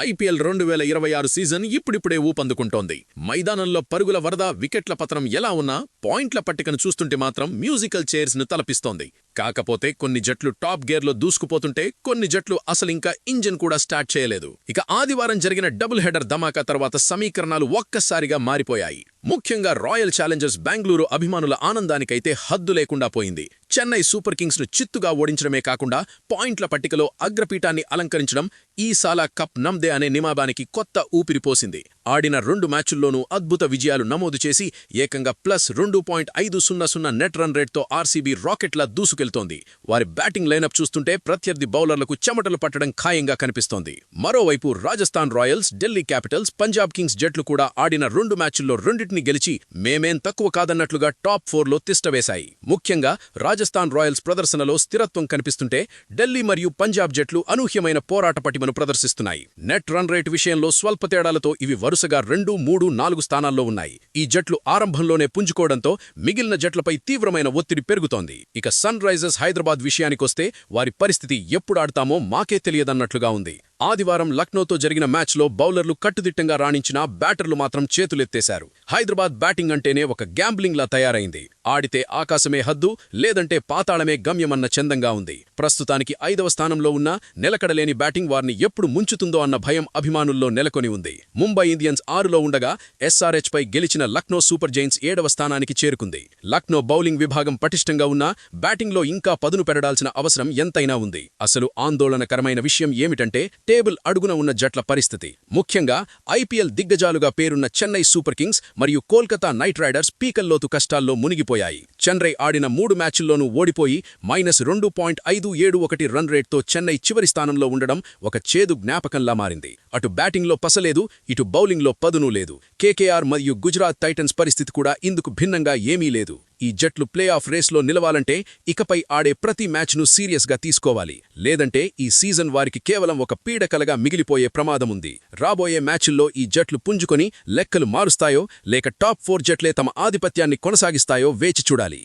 IPL 2026 season ఇప్పుడిప్పుడే ఊపందుకుంటోంది. మైదానంలో పరుగుల వరద, వికెట్ల పతనం ఎలా ఉన్నా పాయింట్ల పట్టికను చూస్తుంటే మాత్రం మ్యూజికల్ చైర్స్ ను తలపిస్తోంది. కాకపోతే కొన్ని జట్లు టాప్ గేర్లో దూసుకుపోతుంటే కొన్ని జట్లు అసలింకా ఇంజిన్ కూడా స్టార్ట్ చేయలేదు. ఇక ఆదివారం జరిగిన డబుల్ హెడర్ ధమాకా తర్వాత సమీకరణాలు ఒక్కసారిగా మారిపోయాయి. ముఖ్యంగా రాయల్ ఛాలెంజర్స్ బెంగళూరు అభిమానుల ఆనందానికైతే హద్దు లేకుండా పోయింది. చెన్నై సూపర్ కింగ్స్ ను చిత్తుగా ఓడించడమే కాకుండా పాయింట్ల పట్టికలో అగ్రపీఠాన్ని అలంకరించడం ఈ సాలా కప్ నమ్దే అనే నిమాబానికి కొత్త ఊపిరిపోసింది. ఆడిన 2 మ్యాచుల్లోనూ అద్భుత విజయాలు నమోదు చేసి ఏకంగా +2.500 నెట్ రన్ రేట్తో ఆర్సీబీ రాకెట్లా దూసుకెళ్తోంది. వారి బ్యాటింగ్ లైనప్ చూస్తుంటే ప్రత్యర్థి బౌలర్లకు చెమటలు పట్టడం ఖాయంగా కనిపిస్తోంది. మరోవైపు Rajasthan Royals, Delhi Capitals, Punjab Kings జట్లు కూడా ఆడిన 2 మ్యాచుల్లో రెండింటిని గెలిచి మేమేం తక్కువ కాదన్నట్లుగా టాప్ 4లో తిష్టవేశాయి. ముఖ్యంగా రాజస్థాన్ రాయల్స్ ప్రదర్శనలో స్థిరత్వం కనిపిస్తుంటే ఢిల్లీ మరియు పంజాబ్ జట్లు అనూహ్యమైన పోరాట పటిమను ప్రదర్శిస్తున్నాయి. నెట్ రన్ రేట్ విషయంలో స్వల్ప తేడాలతో ఇవి వరుసగా 2, 3, 4 స్థానాల్లో ఉన్నాయి. ఈ జట్లు ఆరంభంలోనే పుంజుకోవడంతో మిగిలిన జట్లపై తీవ్రమైన ఒత్తిడి పెరుగుతోంది. ఇక సన్ రైజర్స్ హైదరాబాద్ విషయానికొస్తే వారి పరిస్థితి ఎప్పుడు ఆడతామో మాకే తెలియదన్నట్లుగా ఉంది. ఆదివారం లక్నోతో జరిగిన మ్యాచ్లో బౌలర్లు కట్టుదిట్టంగా రాణించినా బ్యాటర్లు మాత్రం చేతులెత్తేశారు. హైదరాబాద్ బ్యాటింగ్ అంటేనే ఒక గ్యాంబ్లింగ్లా తయారైంది. ఆడితే ఆకాశమే హద్దు, లేదంటే పాతాళమే గమ్యమన్న చందంగా ఉంది. ప్రస్తుతానికి 5వ స్థానంలో ఉన్న నిలకడలేని బ్యాటింగ్ వారిని ఎప్పుడు ముంచుతుందో అన్న భయం అభిమానుల్లో నెలకొని ఉంది. ముంబై ఇండియన్స్ 6లో ఉండగా ఎస్ఆర్హెచ్పై గెలిచిన లక్నో సూపర్ జైంట్స్ 7వ స్థానానికి చేరుకుంది. లక్నో బౌలింగ్ విభాగం పటిష్టంగా ఉన్నా బ్యాటింగ్లో ఇంకా పదును పెరడాల్సిన అవసరం ఎంతైనా ఉంది. అసలు ఆందోళనకరమైన విషయం ఏమిటంటే టేబుల్ అడుగున ఉన్న జట్ల పరిస్థితి. ముఖ్యంగా ఐపీఎల్ దిగ్గజాలుగా పేరున్న చెన్నై సూపర్ కింగ్స్ మరియు కోల్కతా నైట్ రైడర్స్ పీకల్లోతు కష్టాల్లో మునిగిపోయాయి. చెన్నై ఆడిన 3 మ్యాచుల్లోనూ ఓడిపోయి -2.571 రన్ రేట్తో చెన్నై చివరి స్థానంలో ఉండడం ఒక చేదు జ్ఞాపకంలా మారింది. అటు బ్యాటింగ్లో పసలేదు, ఇటు బౌలింగ్లో పదును లేదు. కేకేఆర్ మరియు గుజరాత్ టైటన్స్ పరిస్థితి కూడా ఇందుకు భిన్నంగా ఏమీ లేదు. ఈ జట్లు ప్లే ఆఫ్ రేస్లో నిలవాలంటే ఇకపై ఆడే ప్రతి మ్యాచ్ను సీరియస్గా తీసుకోవాలి. లేదంటే ఈ సీజన్ వారికి కేవలం ఒక పీడకలగా మిగిలిపోయే ప్రమాదముంది. రాబోయే మ్యాచుల్లో ఈ జట్లు పుంజుకొని లెక్కలు మారుస్తాయో లేక టాప్ 4 జట్లే తమ ఆధిపత్యాన్ని కొనసాగిస్తాయో వేచి చూడాలి.